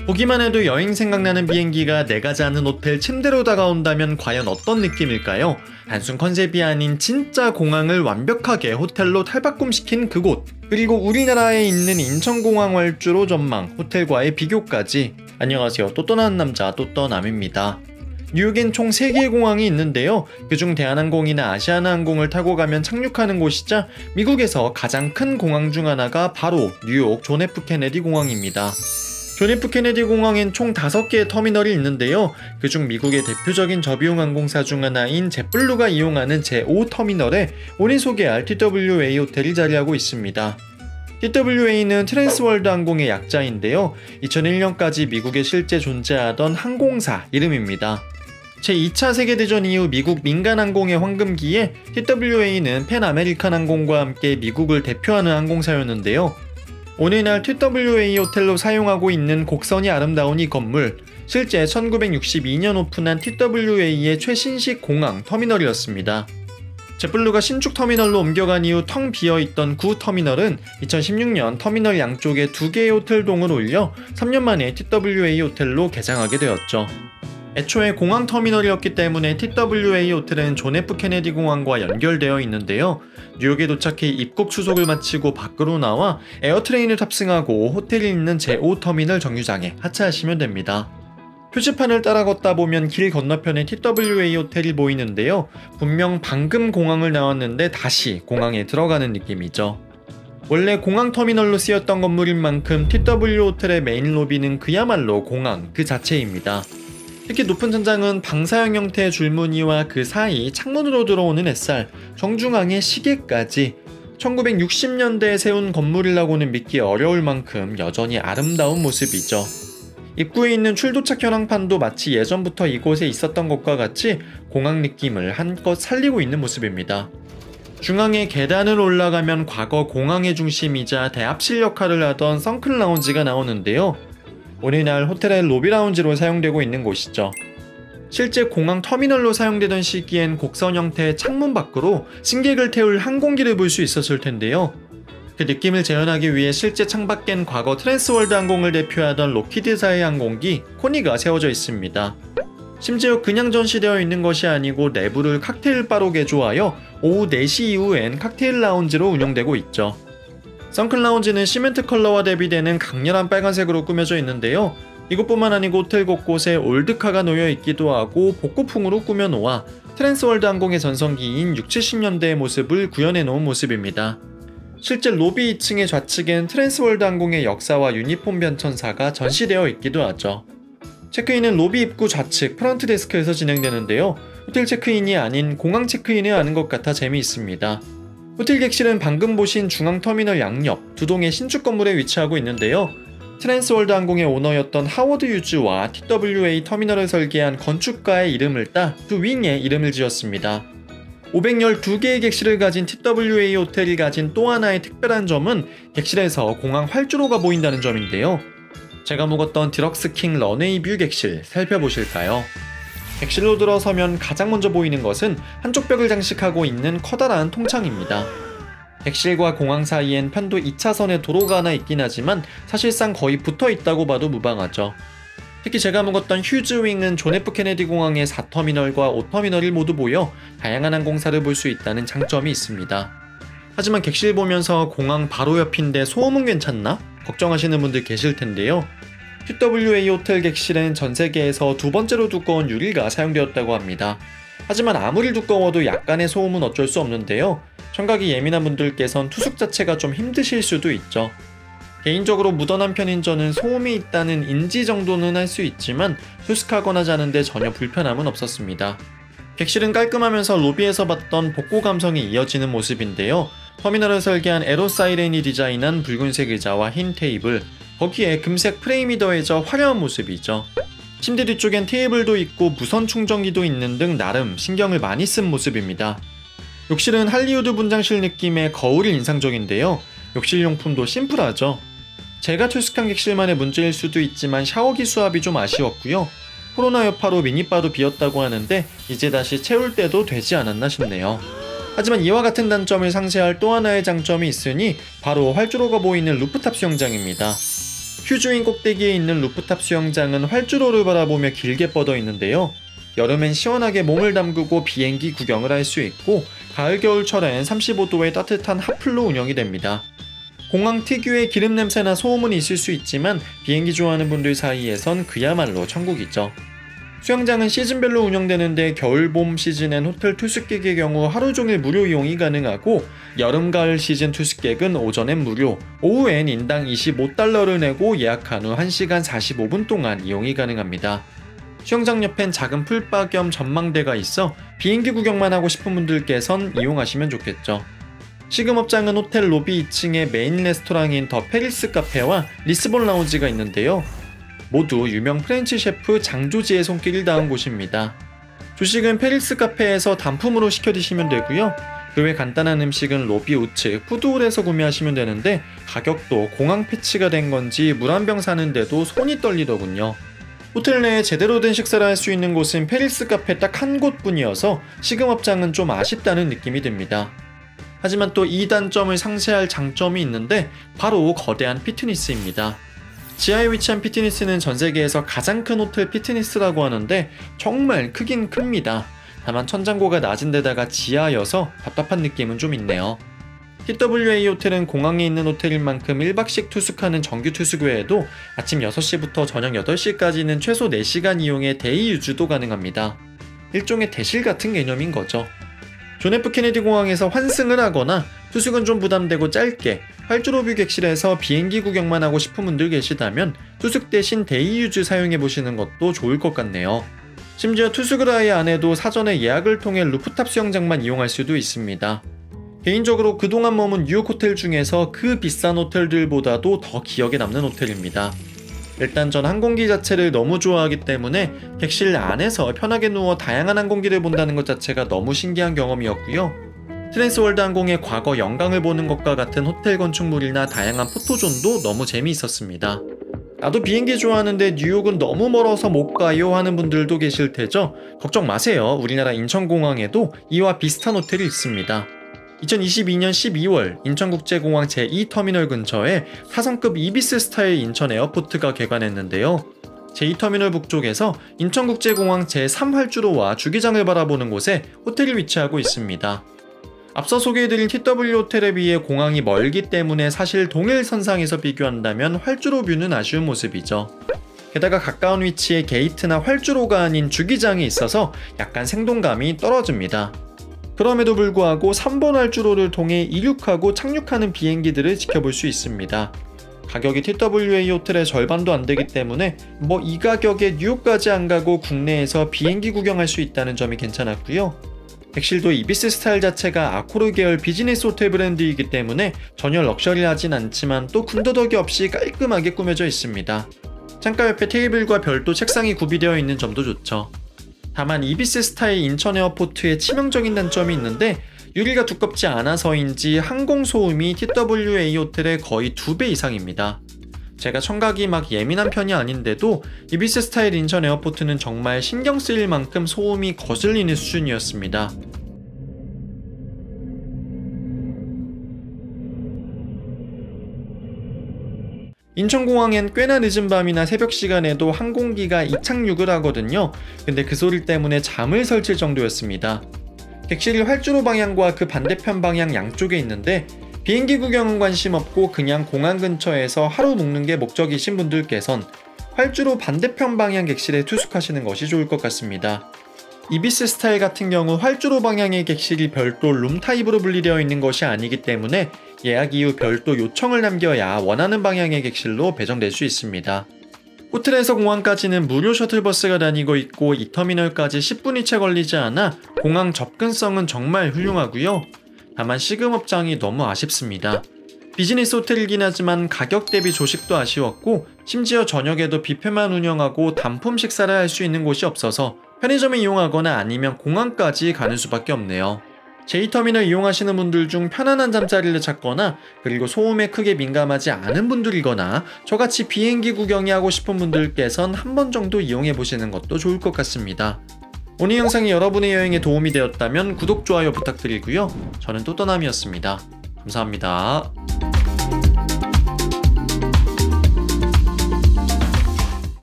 보기만 해도 여행 생각나는 비행기가 내가 자는 호텔 침대로 다가온다면 과연 어떤 느낌일까요? 단순 컨셉이 아닌 진짜 공항을 완벽하게 호텔로 탈바꿈시킨 그곳, 그리고 우리나라에 있는 인천공항 활주로 전망, 호텔과의 비교까지. 안녕하세요, 또 떠나는 남자 또떠남입니다. 뉴욕엔 총 3개의 공항이 있는데요. 그중 대한항공이나 아시아나항공을 타고 가면 착륙하는 곳이자 미국에서 가장 큰 공항 중 하나가 바로 뉴욕 존 F 케네디 공항입니다. 존 F 케네디 공항엔 총 5개의 터미널이 있는데요. 그중 미국의 대표적인 저비용 항공사 중 하나인 젯블루가 이용하는 제5터미널에 오늘 소개할 TWA 호텔이 자리하고 있습니다. TWA는 트랜스월드 항공의 약자인데요. 2001년까지 미국에 실제 존재하던 항공사 이름입니다. 제2차 세계대전 이후 미국 민간항공의 황금기에 TWA는 팬아메리칸 항공과 함께 미국을 대표하는 항공사였는데요. 오늘날 TWA 호텔로 사용하고 있는 곡선이 아름다운 이 건물, 실제 1962년 오픈한 TWA의 최신식 공항 터미널이었습니다. 젯블루가 신축 터미널로 옮겨간 이후 텅 비어있던 구 터미널은 2016년 터미널 양쪽에 2개의 호텔동을 올려 3년 만에 TWA 호텔로 개장하게 되었죠. 애초에 공항 터미널이었기 때문에 TWA 호텔은 존 F 케네디 공항과 연결되어 있는데요. 뉴욕에 도착해 입국 수속을 마치고 밖으로 나와 에어트레인을 탑승하고 호텔이 있는 제5터미널 정류장에 하차하시면 됩니다. 표지판을 따라 걷다 보면 길 건너편에 TWA 호텔이 보이는데요. 분명 방금 공항을 나왔는데 다시 공항에 들어가는 느낌이죠. 원래 공항 터미널로 쓰였던 건물인 만큼 TW 호텔의 메인 로비는 그야말로 공항 그 자체입니다. 특히 높은 천장은 방사형 형태의 줄무늬와 그 사이 창문으로 들어오는 햇살, 정중앙의 시계까지 1960년대에 세운 건물이라고는 믿기 어려울 만큼 여전히 아름다운 모습이죠. 입구에 있는 출도착 현황판도 마치 예전부터 이곳에 있었던 것과 같이 공항 느낌을 한껏 살리고 있는 모습입니다. 중앙에 계단을 올라가면 과거 공항의 중심이자 대합실 역할을 하던 선클 라운지가 나오는데요. 오늘날 호텔의 로비 라운지로 사용되고 있는 곳이죠. 실제 공항 터미널로 사용되던 시기엔 곡선 형태의 창문 밖으로 승객을 태울 항공기를 볼 수 있었을 텐데요. 그 느낌을 재현하기 위해 실제 창밖엔 과거 트랜스월드 항공을 대표하던 로키드사의 항공기 코니가 세워져 있습니다. 심지어 그냥 전시되어 있는 것이 아니고 내부를 칵테일 바로 개조하여 오후 4시 이후엔 칵테일 라운지로 운영되고 있죠. 선클 라운지는 시멘트 컬러와 대비되는 강렬한 빨간색으로 꾸며져 있는데요. 이것뿐만 아니고 호텔 곳곳에 올드카가 놓여 있기도 하고 복고풍으로 꾸며 놓아 트랜스월드 항공의 전성기인 60, 70년대의 모습을 구현해 놓은 모습입니다. 실제 로비 2층의 좌측엔 트랜스월드 항공의 역사와 유니폼 변천사가 전시되어 있기도 하죠. 체크인은 로비 입구 좌측 프런트 데스크에서 진행되는데요. 호텔 체크인이 아닌 공항 체크인을 하는 것 같아 재미있습니다. 호텔 객실은 방금 보신 중앙터미널 양옆 2동의 신축 건물에 위치하고 있는데요. 트랜스월드 항공의 오너였던 하워드 유즈와 TWA 터미널을 설계한 건축가의 이름을 따 그 윙에 이름을 지었습니다. 512개의 객실을 가진 TWA 호텔이 가진 또 하나의 특별한 점은 객실에서 공항 활주로가 보인다는 점인데요. 제가 묵었던 디럭스 킹 런웨이 뷰 객실 살펴보실까요? 객실로 들어서면 가장 먼저 보이는 것은 한쪽 벽을 장식하고 있는 커다란 통창입니다. 객실과 공항 사이엔 편도 2차선의 도로가 하나 있긴 하지만 사실상 거의 붙어 있다고 봐도 무방하죠. 특히 제가 묵었던 휴즈윙은 존 F 케네디 공항의 4터미널과 5터미널이 모두 보여 다양한 항공사를 볼 수 있다는 장점이 있습니다. 하지만 객실 보면서 공항 바로 옆인데 소음은 괜찮나? 걱정하시는 분들 계실 텐데요. TWA 호텔 객실은 전 세계에서 2번째로 두꺼운 유리가 사용되었다고 합니다. 하지만 아무리 두꺼워도 약간의 소음은 어쩔 수 없는데요. 청각이 예민한 분들께선 투숙 자체가 좀 힘드실 수도 있죠. 개인적으로 무던한 편인 저는 소음이 있다는 인지 정도는 할 수 있지만 투숙하거나 자는데 전혀 불편함은 없었습니다. 객실은 깔끔하면서 로비에서 봤던 복고 감성이 이어지는 모습인데요. 터미널을 설계한 에로사이렌이 디자인한 붉은색 의자와 흰 테이블, 거기에 금색 프레임이 더해져 화려한 모습이죠. 침대 뒤쪽엔 테이블도 있고 무선 충전기도 있는 등 나름 신경을 많이 쓴 모습입니다. 욕실은 할리우드 분장실 느낌의 거울이 인상적인데요. 욕실 용품도 심플하죠. 제가 투숙한 객실만의 문제일 수도 있지만 샤워기 수압이 좀 아쉬웠고요. 코로나 여파로 미니바도 비었다고 하는데 이제 다시 채울 때도 되지 않았나 싶네요. 하지만 이와 같은 단점을 상쇄할 또 하나의 장점이 있으니 바로 활주로가 보이는 루프탑 수영장입니다. 큐주인 꼭대기에 있는 루프탑 수영장은 활주로를 바라보며 길게 뻗어 있는데요. 여름엔 시원하게 몸을 담그고 비행기 구경을 할 수 있고 가을 겨울철엔 35도의 따뜻한 핫플로 운영이 됩니다. 공항 특유의 기름 냄새나 소음은 있을 수 있지만 비행기 좋아하는 분들 사이에선 그야말로 천국이죠. 수영장은 시즌별로 운영되는데 겨울, 봄 시즌엔 호텔 투숙객의 경우 하루 종일 무료 이용이 가능하고 여름, 가을 시즌 투숙객은 오전엔 무료, 오후엔 인당 25달러를 내고 예약한 후 1시간 45분 동안 이용이 가능합니다. 수영장 옆엔 작은 풀바 겸 전망대가 있어 비행기 구경만 하고 싶은 분들께선 이용하시면 좋겠죠. 시금업장은 호텔 로비 2층에 메인 레스토랑인 더 페리스 카페와 리스본 라운지가 있는데요. 모두 유명 프렌치 셰프 장조지의 손길을 닿은 곳입니다. 조식은 페리스 카페에서 단품으로 시켜 드시면 되고요. 그 외 간단한 음식은 로비 우측 푸드홀에서 구매하시면 되는데 가격도 공항 패치가 된 건지 물 한 병 사는데도 손이 떨리더군요. 호텔 내에 제대로 된 식사를 할 수 있는 곳은 페리스 카페 딱 한 곳뿐이어서 시금업장은 좀 아쉽다는 느낌이 듭니다. 하지만 또 이 단점을 상쇄할 장점이 있는데 바로 거대한 피트니스입니다. 지하에 위치한 피트니스는 전 세계에서 가장 큰 호텔 피트니스라고 하는데 정말 크긴 큽니다. 다만 천장고가 낮은 데다가 지하여서 답답한 느낌은 좀 있네요. TWA 호텔은 공항에 있는 호텔인 만큼 1박씩 투숙하는 정규 투숙 외에도 아침 6시부터 저녁 8시까지는 최소 4시간 이용의 데이 유주도 가능합니다. 일종의 대실 같은 개념인 거죠. 존 F 케네디 공항에서 환승을 하거나 투숙은 좀 부담되고 짧게 활주로뷰 객실에서 비행기 구경만 하고 싶은 분들 계시다면 투숙 대신 데이 유즈 사용해보시는 것도 좋을 것 같네요. 심지어 투숙을 아예 안 해도 사전에 예약을 통해 루프탑 수영장만 이용할 수도 있습니다. 개인적으로 그동안 머문 뉴욕 호텔 중에서 그 비싼 호텔들보다도 더 기억에 남는 호텔입니다. 일단 전 항공기 자체를 너무 좋아하기 때문에 객실 안에서 편하게 누워 다양한 항공기를 본다는 것 자체가 너무 신기한 경험이었고요. 트랜스월드 항공의 과거 영광을 보는 것과 같은 호텔 건축물이나 다양한 포토존도 너무 재미있었습니다. 나도 비행기 좋아하는데 뉴욕은 너무 멀어서 못 가요 하는 분들도 계실 테죠. 걱정 마세요. 우리나라 인천공항에도 이와 비슷한 호텔이 있습니다. 2022년 12월 인천국제공항 제2터미널 근처에 4성급 이비스 스타일 인천 에어포트가 개관했는데요. 제2터미널 북쪽에서 인천국제공항 제3활주로와 주기장을 바라보는 곳에 호텔이 위치하고 있습니다. 앞서 소개해드린 TW 호텔에 비해 공항이 멀기 때문에 사실 동일선상에서 비교한다면 활주로 뷰는 아쉬운 모습이죠. 게다가 가까운 위치에 게이트나 활주로가 아닌 주기장이 있어서 약간 생동감이 떨어집니다. 그럼에도 불구하고 3번 활주로를 통해 이륙하고 착륙하는 비행기들을 지켜볼 수 있습니다. 가격이 TWA 호텔의 절반도 안 되기 때문에 이 가격에 뉴욕까지 안 가고 국내에서 비행기 구경할 수 있다는 점이 괜찮았고요. 객실도 이비스 스타일 자체가 아코르 계열 비즈니스 호텔 브랜드이기 때문에 전혀 럭셔리하진 않지만 또 군더더기 없이 깔끔하게 꾸며져 있습니다. 창가 옆에 테이블과 별도 책상이 구비되어 있는 점도 좋죠. 다만 이비스 스타일 인천 에어포트에 치명적인 단점이 있는데 유리가 두껍지 않아서인지 항공 소음이 TWA 호텔의 거의 2배 이상입니다. 제가 청각이 막 예민한 편이 아닌데도 이비스 스타일 인천 에어포트는 정말 신경 쓰일 만큼 소음이 거슬리는 수준이었습니다. 인천공항엔 꽤나 늦은 밤이나 새벽 시간에도 항공기가 이착륙을 하거든요. 근데 그 소리 때문에 잠을 설칠 정도였습니다. 객실이 활주로 방향과 그 반대편 방향 양쪽에 있는데 비행기 구경은 관심 없고 그냥 공항 근처에서 하루 묵는 게 목적이신 분들께선 활주로 반대편 방향 객실에 투숙하시는 것이 좋을 것 같습니다. 이비스 스타일 같은 경우 활주로 방향의 객실이 별도 룸 타입으로 분리되어 있는 것이 아니기 때문에 예약 이후 별도 요청을 남겨야 원하는 방향의 객실로 배정될 수 있습니다. 호텔에서 공항까지는 무료 셔틀버스가 다니고 있고 이 터미널까지 10분이 채 걸리지 않아 공항 접근성은 정말 훌륭하고요. 다만 시금업장이 너무 아쉽습니다. 비즈니스 호텔이긴 하지만 가격 대비 조식도 아쉬웠고 심지어 저녁에도 뷔페만 운영하고 단품 식사를 할 수 있는 곳이 없어서 편의점을 이용하거나 아니면 공항까지 가는 수밖에 없네요. 제2터미널 이용하시는 분들 중 편안한 잠자리를 찾거나 그리고 소음에 크게 민감하지 않은 분들이거나 저같이 비행기 구경이 하고 싶은 분들께선 한 번 정도 이용해 보시는 것도 좋을 것 같습니다. 오늘 영상이 여러분의 여행에 도움이 되었다면 구독, 좋아요 부탁드리고요. 저는 또떠남이었습니다. 감사합니다.